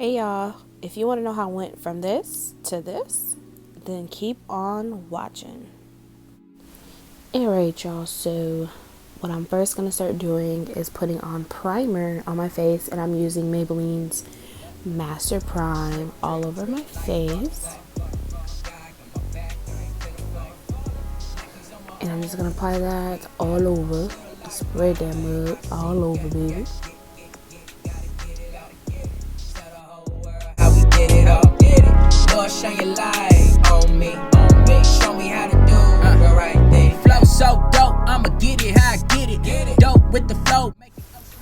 Hey y'all, if you want to know how I went from this to this, then keep on watching. Alright y'all, so what I'm first going to start doing is putting on primer on my face, and I'm using Maybelline's Master Prime all over my face. And I'm just going to apply that all over, spread that mud all over, baby. Shine your light on me, show me how to do the right thing. Flow so dope, I'ma get it how I get it. Dope with the flow.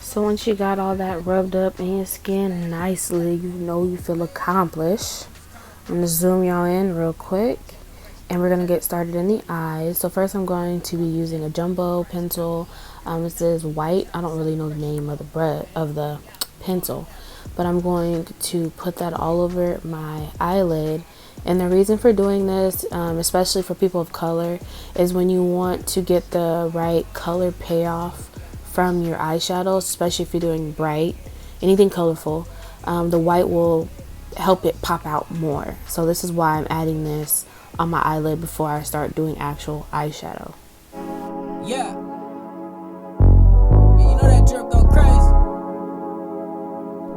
So once you got all that rubbed up in your skin nicely, you know you feel accomplished. I'm gonna zoom y'all in real quick, and we're gonna get started in the eyes. So first I'm going to be using a jumbo pencil. This is white. I don't really know the name of the pencil, but I'm going to put that all over my eyelid. And the reason for doing this, especially for people of color, is when you want to get the right color payoff from your eyeshadows, especially if you're doing bright, anything colorful, the white will help it pop out more. So this is why I'm adding this on my eyelid before I start doing actual eyeshadow. Yeah. And you know that drip go crazy.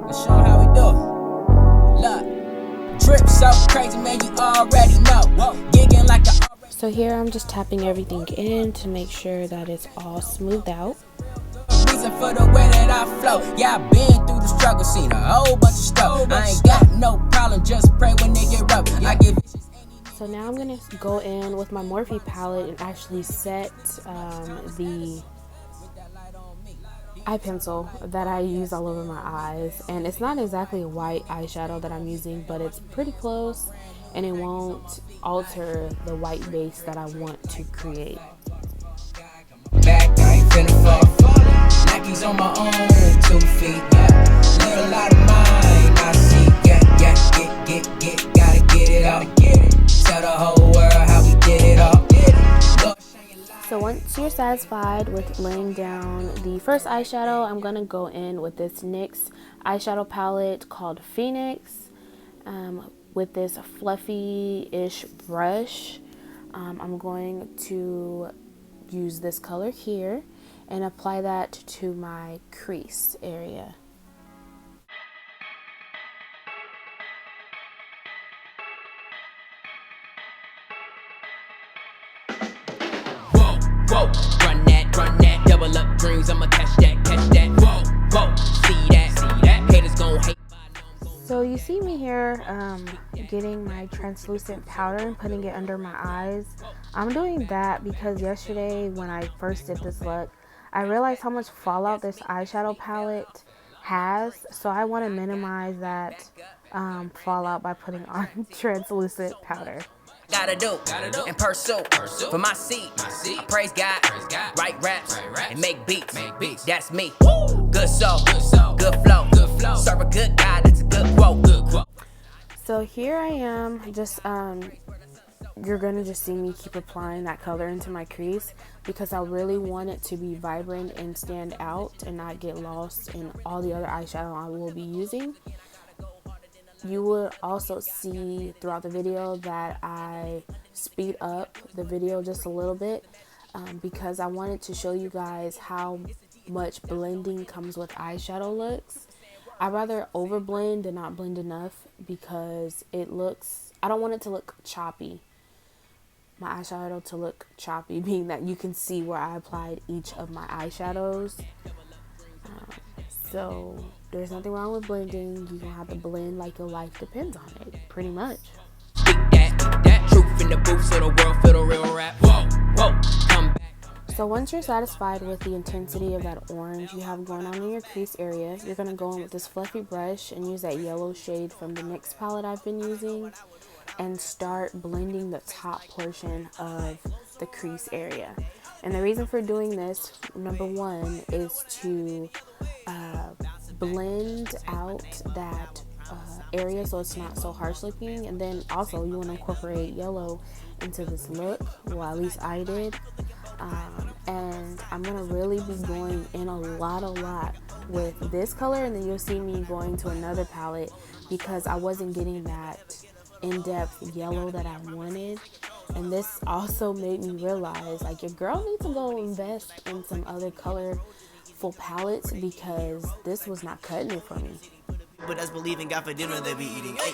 Let's show 'em how we do. Look, drip so crazy, man, you already know. Gigging like a. So here I'm just tapping everything in to make sure that it's all smoothed out. Reason for the way that I flow. Yeah, I've been through the struggle, seen a whole bunch of stuff. I ain't got no problem, just pray when they get rough. I give. So now I'm gonna go in with my Morphe palette and actually set the eye pencil that I use all over my eyes. And it's not exactly a white eyeshadow that I'm using, but it's pretty close, and it won't alter the white base that I want to create. Back, I ain't finna fall. Nike's on my own 2 feet. Yeah, live a lot of mine. I see. Get, gotta get it out. Tell the whole world how we get it up. So once you're satisfied with laying down the first eyeshadow, I'm gonna go in with this NYX eyeshadow palette called Phoenix, with this fluffy-ish brush. I'm going to use this color here and apply that to my crease area. Whoa, run that, double up dreams, I'ma catch that. Whoa, see that, haters gon' hate. So you see me here getting my translucent powder and putting it under my eyes. I'm doing that because yesterday when I first did this look, I realized how much fallout this eyeshadow palette has. So I want to minimize that fallout by putting on translucent powder. Gotta do and pursue for my seed. I praise God, write raps and make beats. That's me. Good soul, good flow. Serve a good God, that's a good quote. So here I am, just you're gonna just see me keep applying that color into my crease because I really want it to be vibrant and stand out and not get lost in all the other eyeshadow I will be using. You will also see throughout the video that I speed up the video just a little bit because I wanted to show you guys how much blending comes with eyeshadow looks. I'd rather over blend than not blend enough because I don't want it to look choppy. My eyeshadow to look choppy, being that you can see where I applied each of my eyeshadows. So there's nothing wrong with blending. You're gonna have to blend like your life depends on it, pretty much. That truth in the booth so the world feel the real rap. Whoa, come back. So once you're satisfied with the intensity of that orange you have going on in your crease area, you're gonna go in with this fluffy brush and use that yellow shade from the NYX palette I've been using and start blending the top portion of the crease area. And the reason for doing this, number one, is to blend out that area so it's not so harsh looking, and then also you want to incorporate yellow into this look. Well, at least I did. And I'm gonna really be going in a lot with this color, and then you'll see me going to another palette because I wasn't getting that in-depth yellow that I wanted. And this also made me realize, like, your girl needs to go invest in some other colorful palettes because this was not cutting it for me. But that's believing God for dinner they be eating. Hey.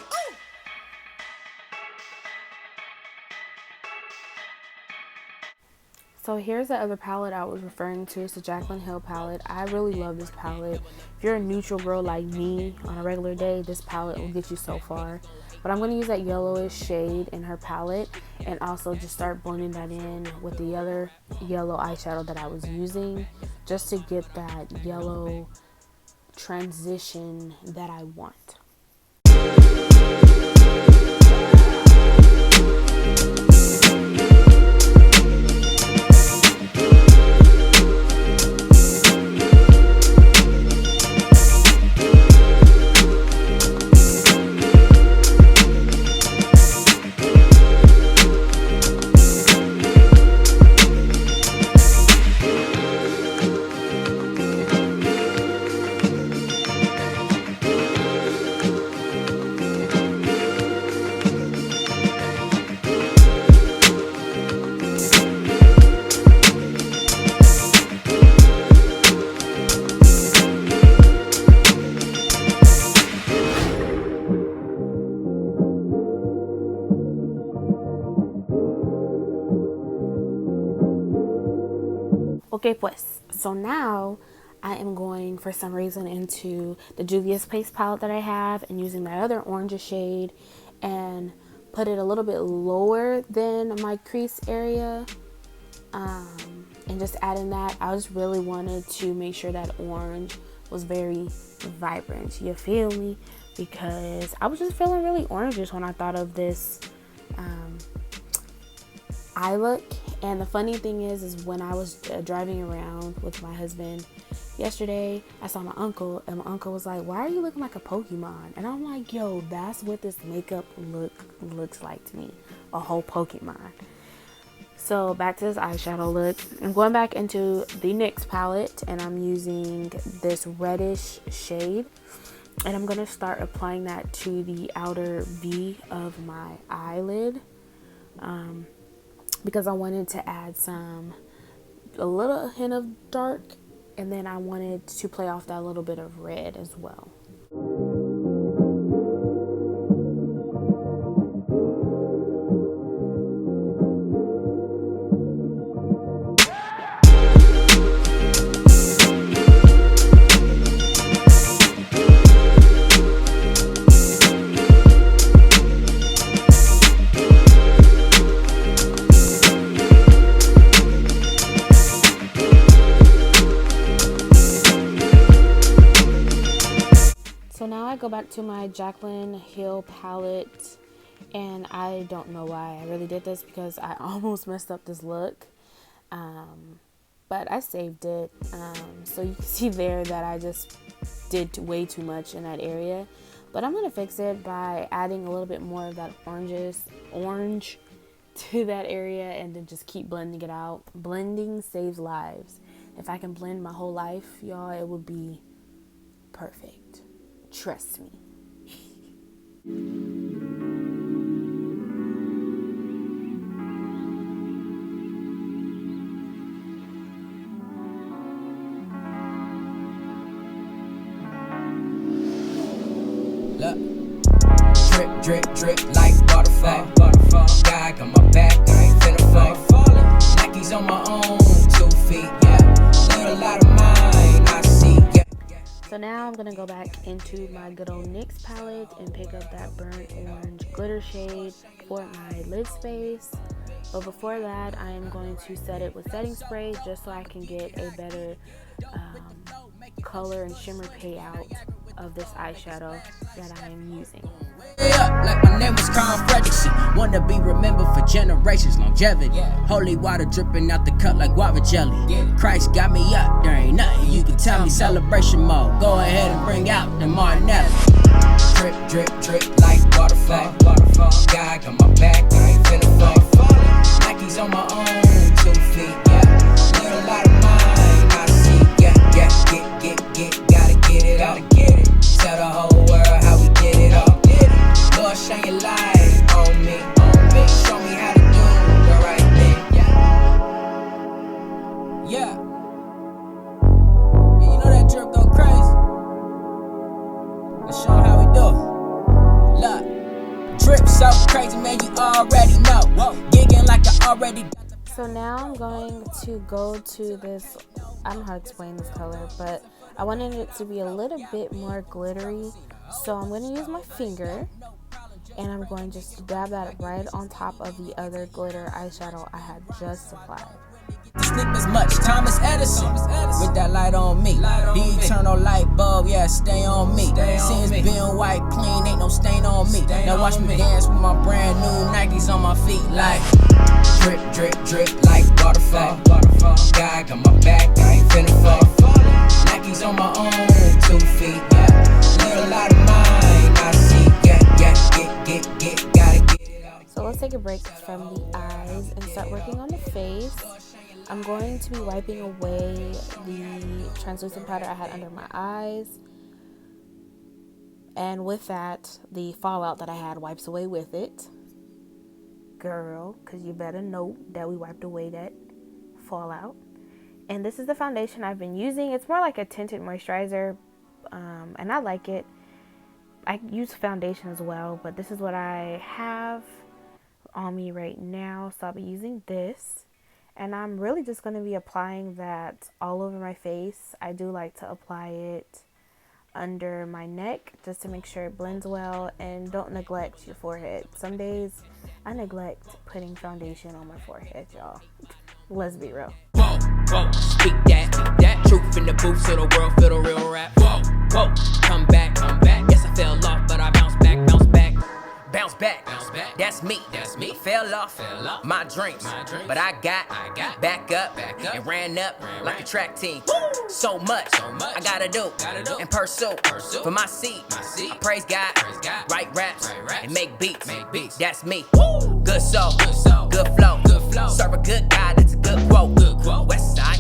So here's the other palette I was referring to. It's the Jaclyn Hill palette. I really love this palette. If you're a neutral girl like me on a regular day, this palette will get you so far. But I'm going to use that yellowish shade in her palette and also just start blending that in with the other yellow eyeshadow that I was using just to get that yellow transition that I want. Okay, pues, so now I am going for some reason into the Juvia's Place palette that I have and using that other orange shade and put it a little bit lower than my crease area, and just adding that. I just really wanted to make sure that orange was very vibrant, you feel me? Because I was just feeling really orangish when I thought of this eye look. And the funny thing is when I was driving around with my husband yesterday, I saw my uncle, and my uncle was like, "Why are you looking like a Pokemon?" And I'm like, yo, that's what this makeup look looks like to me, a whole Pokemon. So back to this eyeshadow look. I'm going back into the NYX palette, and I'm using this reddish shade, and I'm going to start applying that to the outer V of my eyelid. Because I wanted to add a little hint of dark, and then I wanted to play off that little bit of red as well. So now I go back to my Jaclyn Hill palette, and I don't know why I really did this because I almost messed up this look, but I saved it. So you can see there that I just did way too much in that area, but I'm going to fix it by adding a little bit more of that orange to that area, and then just keep blending it out. Blending saves lives. If I can blend my whole life, y'all, it would be perfect. Trust me. Look, drip, drip, drip like waterfall. God got my back, I ain't finna fall. Nikes on my own 2 feet, yeah. Little lot of mine, I see, yeah. So now I'm going to go back into my good old NYX palette and pick up that burnt orange glitter shade for my lid space. But before that, I am going to set it with setting spray just so I can get a better color and shimmer payout of this eyeshadow that I am using. Like my name was Carl Fredrickson. Want to be remembered for generations, longevity. Holy water dripping out the cup like guava jelly. Christ got me up, there ain't nothing you can tell me. Celebration mode, go ahead and bring out the Martinelli. Drip, drip, drip like waterfall. God got my back, I ain't finna fall. Nikes on my own 2 feet, yeah. Little lot of mine, I see, yeah. Gotta crazy, man, you already know. Gigging like I already. So now I'm going to go to this, I don't know how to explain this color, but I wanted it to be a little bit more glittery. So I'm going to use my finger, and I'm going to just dab that right on top of the other glitter eyeshadow I had just applied. Sleep as much, Thomas Edison, with that light on me. The eternal light bulb, yeah, stay on me. Since being white clean, ain't no stain on me. Now watch me dance with my brand new Nikes on my feet, like drip, drip, drip, like waterfall. God got my back, I ain't finna fall. Nikes on my own 2 feet, yeah. Little light of mine, I see, get, gotta get it out. So let's take a break from the eyes and start working on the face. I'm going to be wiping away the translucent powder I had under my eyes. And with that, the fallout that I had wipes away with it. Girl, because you better know that we wiped away that fallout. And this is the foundation I've been using. It's more like a tinted moisturizer, and I like it. I use foundation as well, but this is what I have on me right now. So I'll be using this. And I'm really just going to be applying that all over my face. I do like to apply it under my neck just to make sure it blends well, and don't neglect your forehead. Some days I neglect putting foundation on my forehead, y'all. Let's be real. Whoa, whoa, speak that truth in the booth so the world feel the real rap. Whoa, whoa, come back. Yes, I fell off, but I bounce back. That's me. Fell off my dreams, but I got back up and ran up like a track team. So much I gotta do and pursue for my seat. I praise God, write raps and make beats. That's me. Good soul, good flow. Serve a good God, that's a good quote. West side,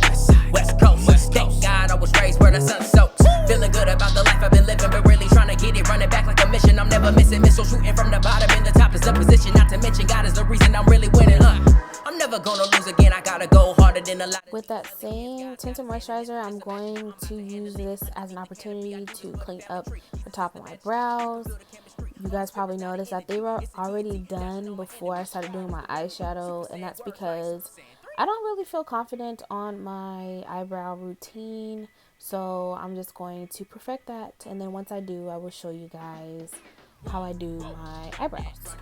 West Coast. Thank God I was raised where the sun soaks. Feeling good about the life I've been living, but really trying to get it running back like a mission. I'm never missing missiles shooting from the bottom, and the top is the position. Not to mention God is the reason I'm really winning. I'm never gonna lose again. I gotta go harder than a lot. With that same tinted moisturizer, I'm going to use this as an opportunity to clean up the top of my brows. You guys probably noticed that they were already done before I started doing my eyeshadow, and that's because I don't really feel confident on my eyebrow routine. So I'm just going to perfect that, and then once I do, I will show you guys how I do my eyebrows.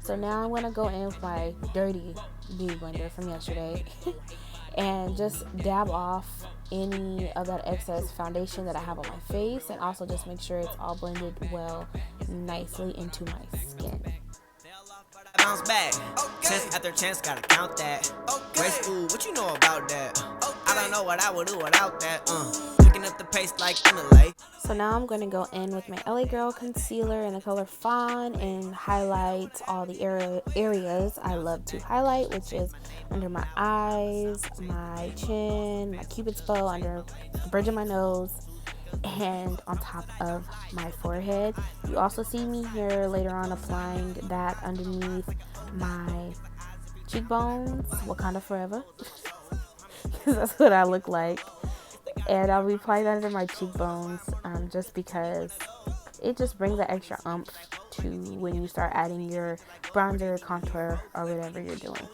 So now I'm going to go in with my dirty beauty blender from yesterday and just dab off any of that excess foundation that I have on my face, and also just make sure it's all blended well nicely into my skin. Bounce back, chance after chance, gotta count that. Grade school, what you know about that? I don't know what I would do without that. Picking up the pace like Minnick. So now I'm going to go in with my LA Girl concealer in the color Fawn and highlight all the areas I love to highlight, which is under my eyes, my chin, my cupid's bow, under the bridge of my nose, and on top of my forehead. You also see me here later on applying that underneath my cheekbones, Wakanda forever, because that's what I look like. And I'll be applying that under my cheekbones just because it just brings that extra oomph to when you start adding your bronzer, contour, or whatever you're doing.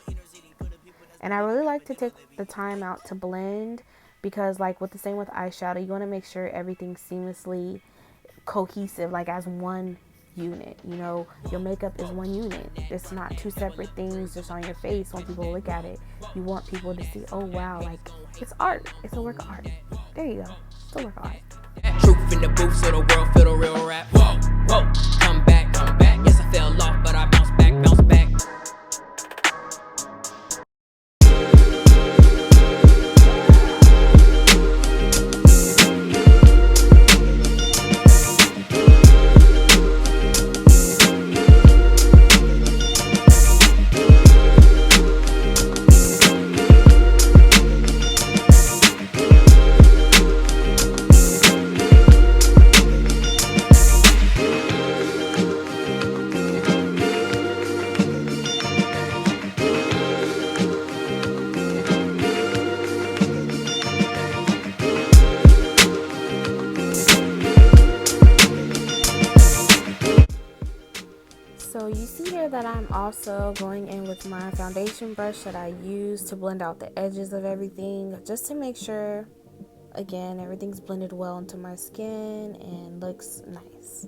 And I really like to take the time out to blend, because like with the same with eyeshadow, you want to make sure everything's seamlessly cohesive, like as one unit. You know, your makeup is one unit. It's not two separate things just on your face. When people look at it, you want people to see, oh wow, like it's art. It's a work of art. There you go. It's a work of art. Truth in the booth so the world feel the real rap. Whoa, whoa, come back. Yes, I fell off, but I bounce back. So you see here that I'm also going in with my foundation brush that I use to blend out the edges of everything, just to make sure, again, everything's blended well into my skin and looks nice.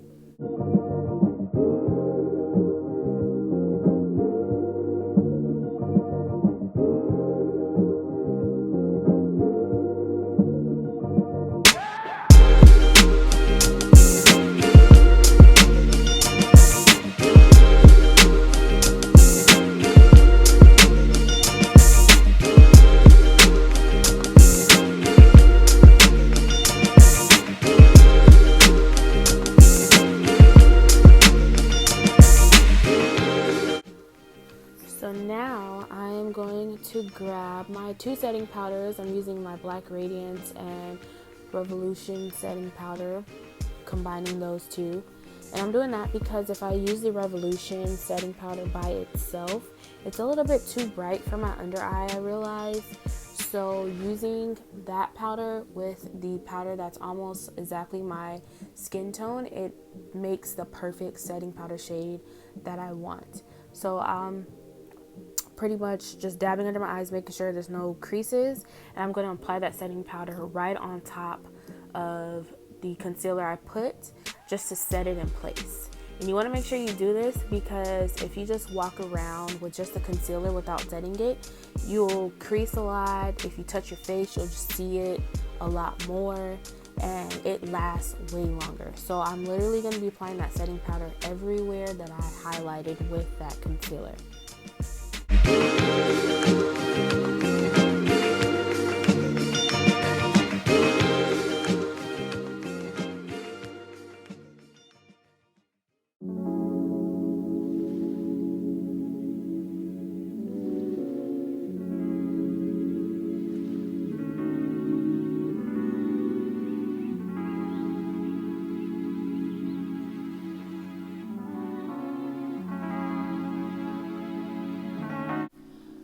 So now I'm going to grab my two setting powders. I'm using my Black Radiance and Revolution setting powder, combining those two. And I'm doing that because if I use the Revolution setting powder by itself, it's a little bit too bright for my under eye, I realize. So using that powder with the powder that's almost exactly my skin tone, it makes the perfect setting powder shade that I want. So pretty much just dabbing under my eyes, making sure there's no creases, and I'm going to apply that setting powder right on top of the concealer I put, just to set it in place. And you want to make sure you do this because if you just walk around with just the concealer without setting it, you'll crease a lot. If you touch your face, you'll just see it a lot more, and it lasts way longer. So I'm literally going to be applying that setting powder everywhere that I highlighted with that concealer.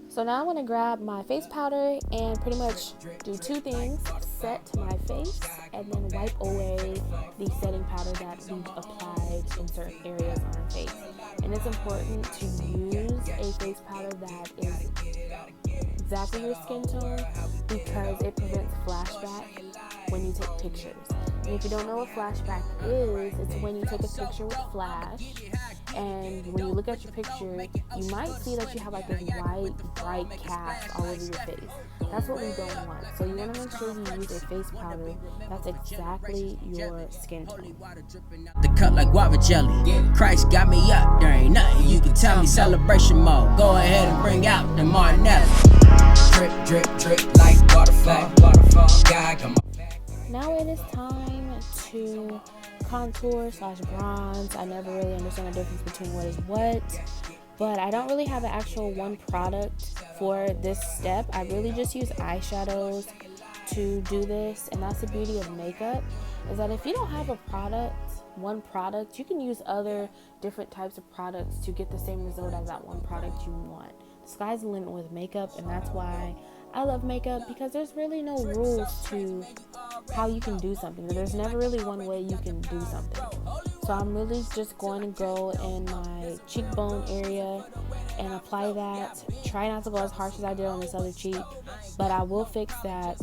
So now I'm going to grab my face powder and pretty much do two things: set my face and then wipe away the setting powder that we applied in certain areas on our face. And it's important to use a face powder that is exactly your skin tone because it prevents flashback when you take pictures. And if you don't know what flashback is, it's when you take a picture with flash, and when you look at your picture, you might see that you have like this white, bright cast all over your face. That's what we don't want. So you want to make sure you use a face powder that's exactly your skin tone. The cut like guava jelly. Christ got me up, there ain't nothing you can tell me. Celebration mode, go ahead and bring out the Martinelli. Drip, drip, drip like waterfall. God, come on. Now it is time to contour / bronze. I never really understand the difference between what is what, but I don't really have an actual one product for this step. I really just use eyeshadows to do this, and that's the beauty of makeup, is that if you don't have one product, you can use other different types of products to get the same result as that one product you want. The sky's the limit with makeup, and that's why I love makeup, because there's really no rules to how you can do something. There's never really one way you can do something. So I'm really just going to go in my cheekbone area and apply that. Try not to go as harsh as I did on this other cheek, but I will fix that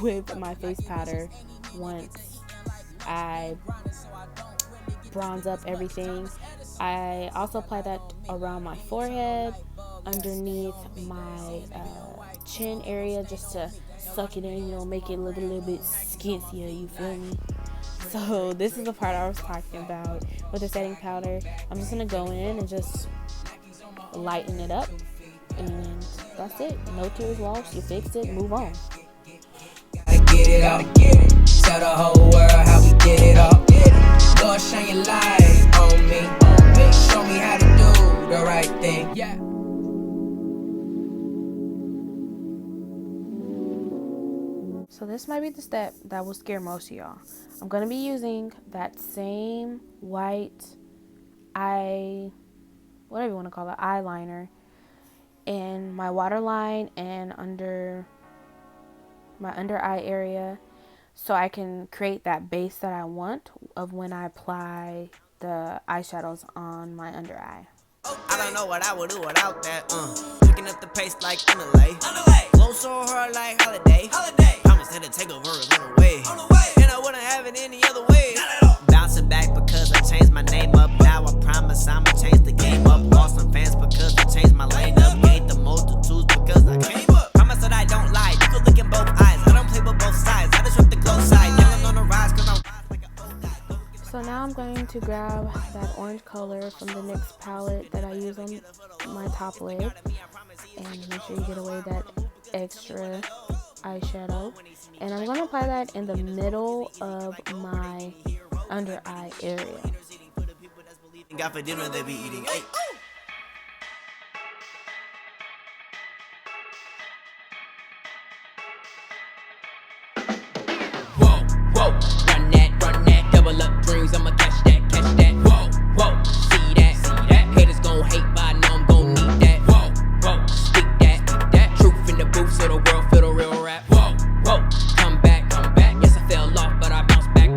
with my face powder once I bronze up everything. I also apply that around my forehead, underneath my chin area, just to suck it in, make it look a little bit skincier, you feel me? So this is the part I was talking about with the setting powder. I'm just going to go in and just lighten it up, and that's it. No tears lost, you fixed it, move on. Gotta get it out, tell the whole world how we get it up. Lord, shine your light on me, show me how to do the right thing. Yeah. So this might be the step that will scare most of y'all. I'm going to be using that same white whatever you want to call it, eyeliner in my waterline and under my under eye area, so I can create that base that I want of when I apply the eyeshadows on my under eye. I don't know what I would do without that. Picking up the pace like Minnick. Flow so hard like holiday. Promise that it take over is on the way. And I wouldn't have it any other way. Bouncing back because I changed my name up. Now I promise I'ma change the game up. Lost some fans because I changed my lane up. Gained the multitudes because I came up. Promise that I don't lie. You can look in both eyes. I don't play with both sides. I just rip the glow side. Yelling on the rise cause I'm like an old guy. So now I'm going to grab that orange color from the NYX palette that I use on my top lid, and make sure you get away that extra eyeshadow. And I'm going to apply that in the middle of my under eye area. Got for dinner they be eating. Hey. Whoa, whoa, run that, double up dreams, I'ma catch that. Whoa, whoa, see that, haters gon' hate, but I know I'm gon' need that. Whoa, whoa, speak that, truth in the booth so the world feel the real rap. Whoa, whoa, come back, yes I fell off, but I bounce back.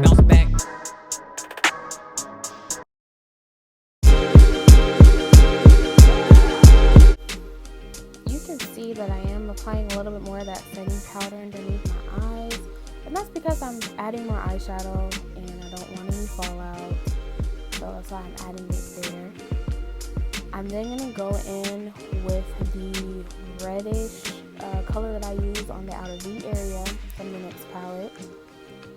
You can see that I am applying a little bit more of that setting powder underneath my eyes, and that's because I'm adding more eyeshadow and I don't want any fallout, so that's why I'm adding it there. I'm then going to go in with the reddish color that I use on the outer V area from the NYX palette,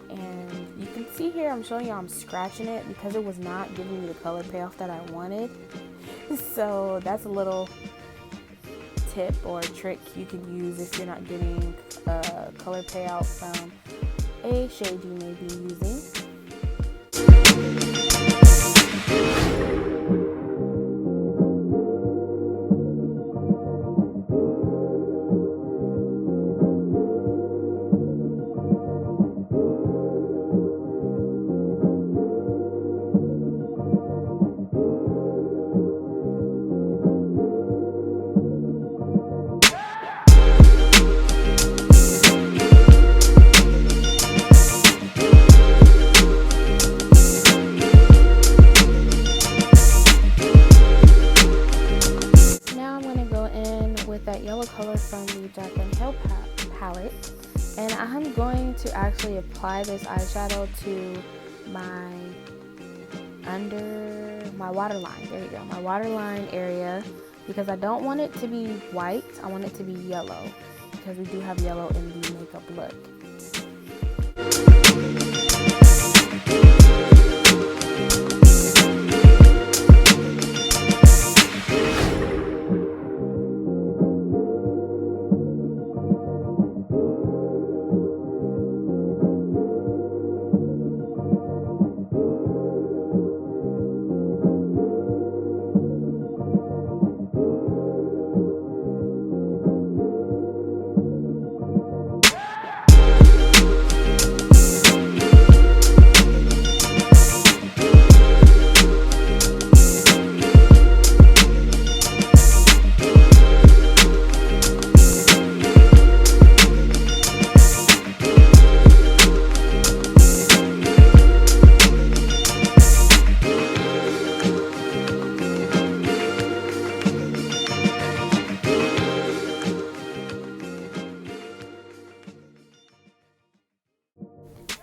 and you can see here I'm showing you I'm scratching it because it was not giving me the color payoff that I wanted. So that's a little tip or trick you can use if you're not getting a color payout from a shade you may be using. That yellow color from the Jaclyn Hill palette, and I'm going to actually apply this eyeshadow to my waterline. There you go, my waterline area, because I don't want it to be white, I want it to be yellow, because we do have yellow in the makeup look.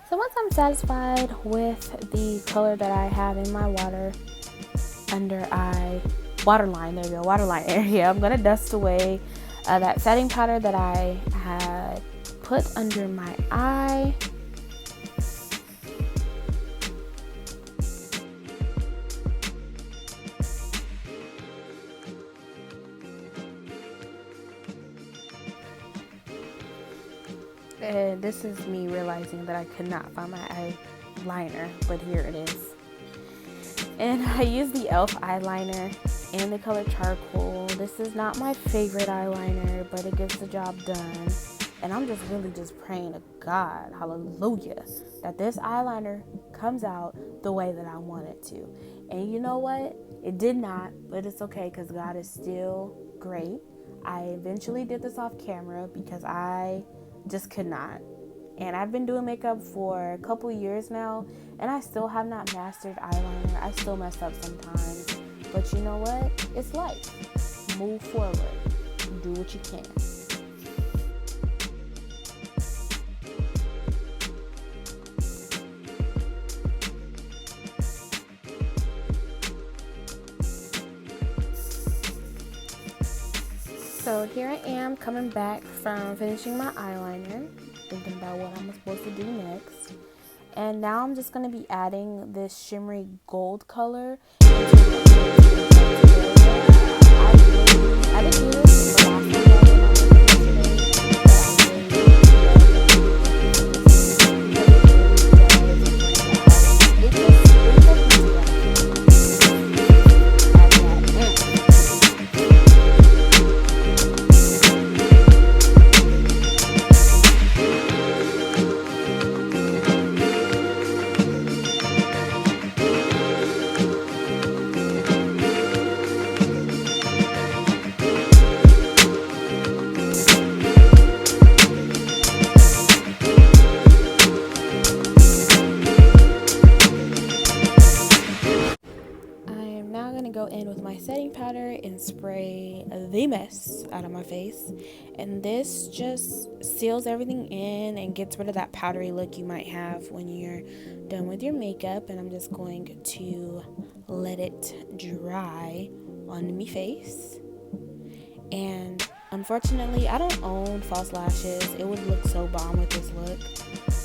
So once I'm satisfied with the color that I have in my waterline, there you go, waterline area, I'm gonna dust away that setting powder that I had put under my eye. And this is me realizing that I could not find my eyeliner, but here it is. And I use the e.l.f. eyeliner in the color Charcoal. This is not my favorite eyeliner, but it gets the job done. And I'm just really praying to God, hallelujah, that this eyeliner comes out the way that I want it to. And you know what? It did not, but it's okay because God is still great. I eventually did this off camera because I just could not. And I've been doing makeup for a couple years now, and I still have not mastered eyeliner. I still mess up sometimes. But you know what? It's life. Move forward. Do what you can. So here I am coming back from finishing my eyeliner, thinking about what I'm supposed to do next. And now I'm just going to be adding this shimmery gold color. I didn't do this the last time go in with my setting powder and spray the mess out of my face, and this just seals everything in and gets rid of that powdery look you might have when you're done with your makeup. And I'm just going to let it dry on my face. And unfortunately I don't own false lashes. It would look so bomb with this look,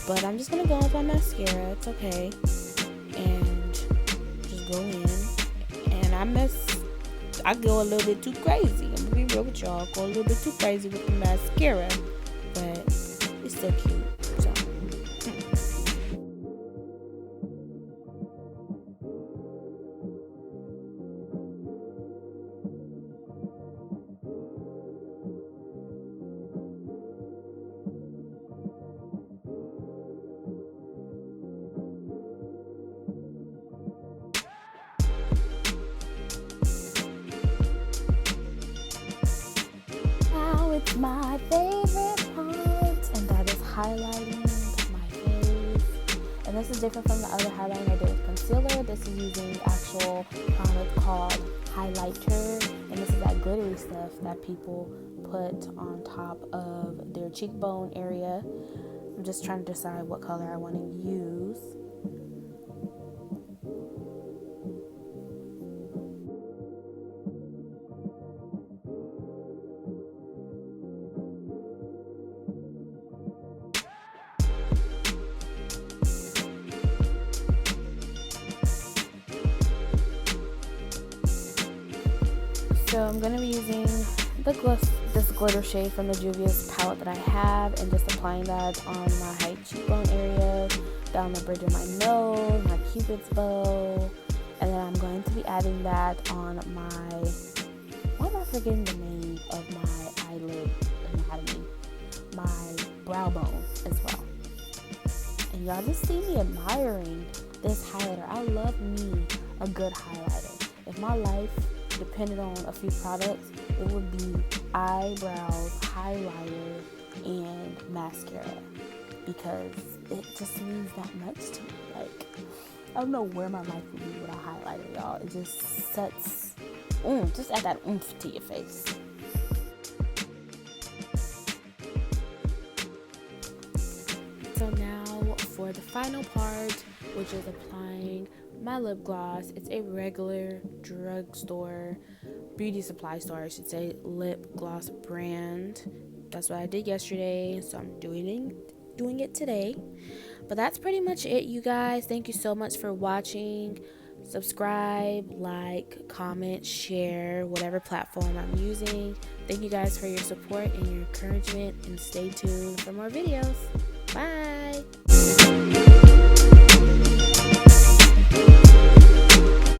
but I'm just gonna go with my mascara. It's okay, and just go in. And I go a little bit too crazy. I'm gonna be real with y'all. Go a little bit too crazy with the mascara, but it's still cute. So. It's my favorite part, and that is highlighting my face. And this is different from the other highlighting I did with concealer. This is using the actual product called highlighter, and this is that glittery stuff that people put on top of their cheekbone area. I'm just trying to decide what color I want to use. So I'm going to be using this glitter shade from the Juvia's palette that I have, and just applying that on my high cheekbone area, down the bridge of my nose, my cupid's bow, and then I'm going to be adding that on my, why am I forgetting the name of my eyelid anatomy? My brow bone as well. And y'all just see me admiring this highlighter. I love me a good highlighter. If my life depended on a few products, it would be eyebrows, highlighter, and mascara, because it just means that much to me. Like, I don't know where my life would be without highlighter, y'all. It just sets, just add that oomph to your face. So now for the final part, which is applying my lip gloss. It's a regular drugstore, beauty supply store, I should say, lip gloss brand. That's what I did yesterday, so I'm doing it today. But that's pretty much it, you guys. Thank you so much for watching. Subscribe, like, comment, share, whatever platform I'm using. Thank you guys for your support and your encouragement, and stay tuned for more videos. Bye.